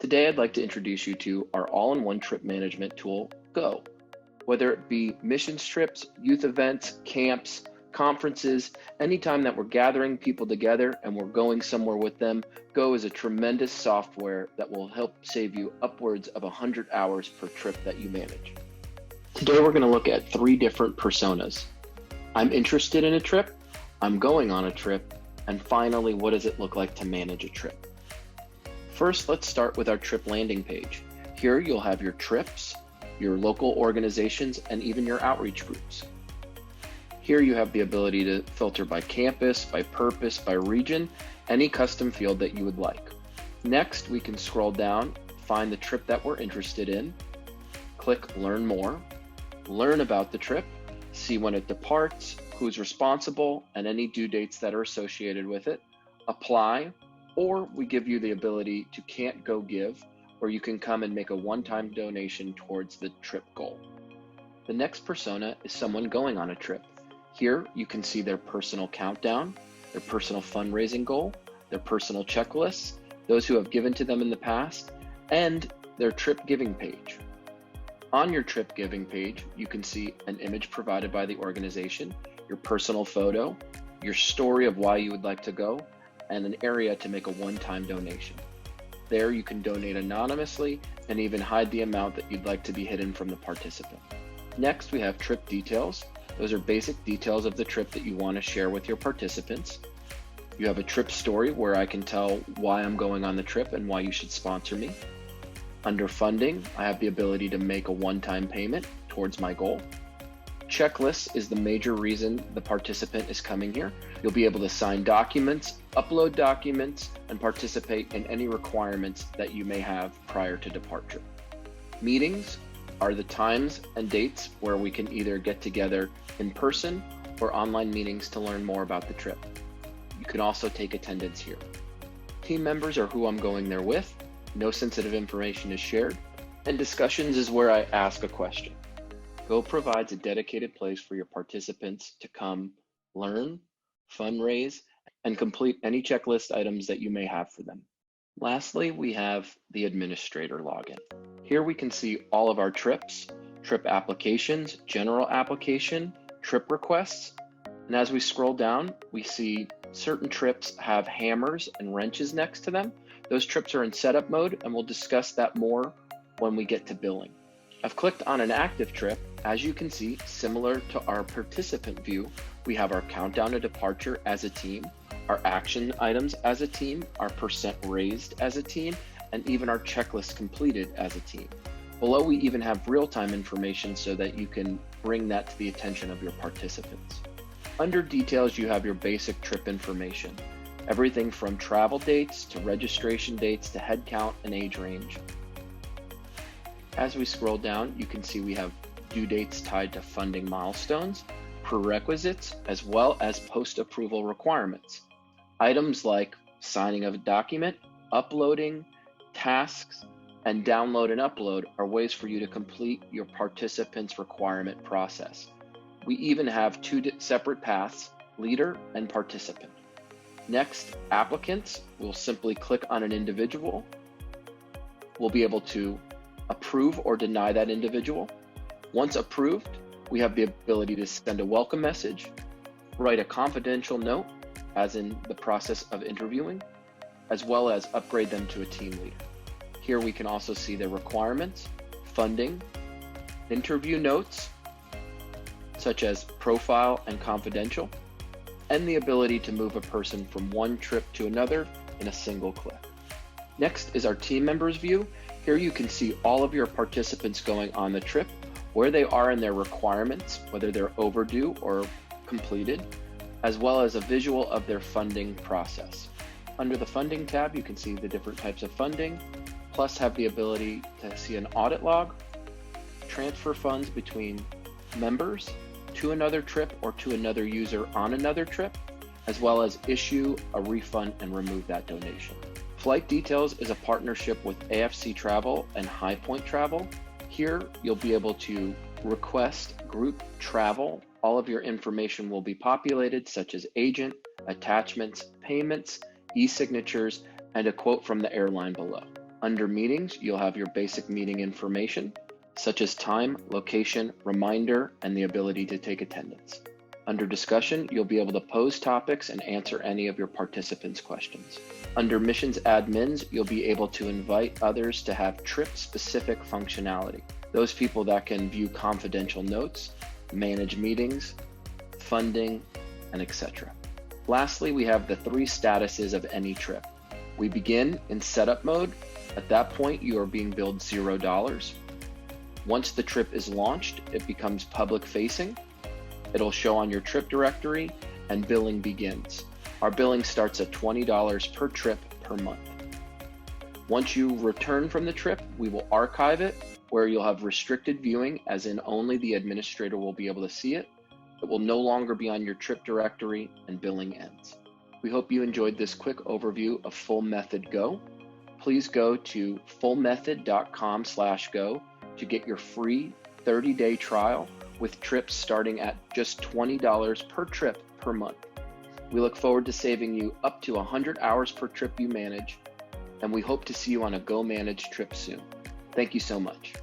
Today, I'd like to introduce you to our all-in-one trip management tool, Go. Whether it be missions trips, youth events, camps, conferences, anytime that we're gathering people together and we're going somewhere with them, Go is a tremendous software that will help save you upwards of 100 hours per trip that you manage. Today, we're going to look at 3 different personas. I'm interested in a trip, I'm going on a trip, and finally, what does it look like to manage a trip? First, let's start with our trip landing page. Here you'll have your trips, your local organizations, and even your outreach groups. Here you have the ability to filter by campus, by purpose, by region, any custom field that you would like. Next, we can scroll down, find the trip that we're interested in, click Learn More, learn about the trip, see when it departs, who's responsible, and any due dates that are associated with it, apply, or we give you the ability to Can't Go Give, where you can come and make a one-time donation towards the trip goal. The next persona is someone going on a trip. Here you can see their personal countdown, their personal fundraising goal, their personal checklists, those who have given to them in the past, and their trip giving page. On your trip giving page, you can see an image provided by the organization, your personal photo, your story of why you would like to go, and an area to make a one-time donation. There you can donate anonymously and even hide the amount that you'd like to be hidden from the participant. Next, we have trip details. Those are basic details of the trip that you want to share with your participants. You have a trip story where I can tell why I'm going on the trip and why you should sponsor me. Under funding, I have the ability to make a one-time payment towards my goal. Checklist is the major reason the participant is coming here. You'll be able to sign documents, upload documents, and participate in any requirements that you may have prior to departure. Meetings are the times and dates where we can either get together in person or online meetings to learn more about the trip. You can also take attendance here. Team members are who I'm going there with. No sensitive information is shared, and discussions is where I ask a question. Go provides a dedicated place for your participants to come learn, fundraise, and complete any checklist items that you may have for them. Lastly, we have the administrator login. Here we can see all of our trips, trip applications, general application, trip requests, and as we scroll down, we see certain trips have hammers and wrenches next to them. Those trips are in setup mode, and we'll discuss that more when we get to billing. I've clicked on an active trip. As you can see, similar to our participant view, we have our countdown to departure as a team, our action items as a team, our percent raised as a team, and even our checklist completed as a team. Below, we even have real-time information so that you can bring that to the attention of your participants. Under details, you have your basic trip information, everything from travel dates to registration dates to head count and age range. As we scroll down, you can see we have due dates tied to funding milestones, prerequisites, as well as post-approval requirements. Items like signing of a document, uploading, tasks, and download and upload are ways for you to complete your participants' requirement process. We even have 2 separate paths, leader and participant. Next, applicants will simply click on an individual. We'll be able to approve or deny that individual. Once approved, we have the ability to send a welcome message, write a confidential note, as in the process of interviewing, as well as upgrade them to a team leader. Here we can also see the requirements, funding, interview notes, such as profile and confidential, and the ability to move a person from one trip to another in a single click. Next is our team members view. Here you can see all of your participants going on the trip, where they are in their requirements, whether they're overdue or completed, as well as a visual of their funding process. Under the funding tab, you can see the different types of funding, plus have the ability to see an audit log, transfer funds between members to another trip or to another user on another trip, as well as issue a refund and remove that donation. Flight Details is a partnership with AFC Travel and High Point Travel. Here, you'll be able to request group travel. All of your information will be populated, such as agent, attachments, payments, e-signatures, and a quote from the airline below. Under meetings, you'll have your basic meeting information, such as time, location, reminder, and the ability to take attendance. Under discussion, you'll be able to pose topics and answer any of your participants' questions. Under missions admins, you'll be able to invite others to have trip-specific functionality. Those people that can view confidential notes, manage meetings, funding, and etc. Lastly, we have the 3 statuses of any trip. We begin in setup mode. At that point, you are being billed $0. Once the trip is launched, it becomes public facing. It'll show on your trip directory and billing begins. Our billing starts at $20 per trip per month. Once you return from the trip, we will archive it where you'll have restricted viewing, as in only the administrator will be able to see it. It will no longer be on your trip directory and billing ends. We hope you enjoyed this quick overview of Full Method Go. Please go to fullmethod.com/go to get your free 30-day trial with trips starting at just $20 per trip per month. We look forward to saving you up to 100 hours per trip you manage, and we hope to see you on a Go Managed trip soon. Thank you so much.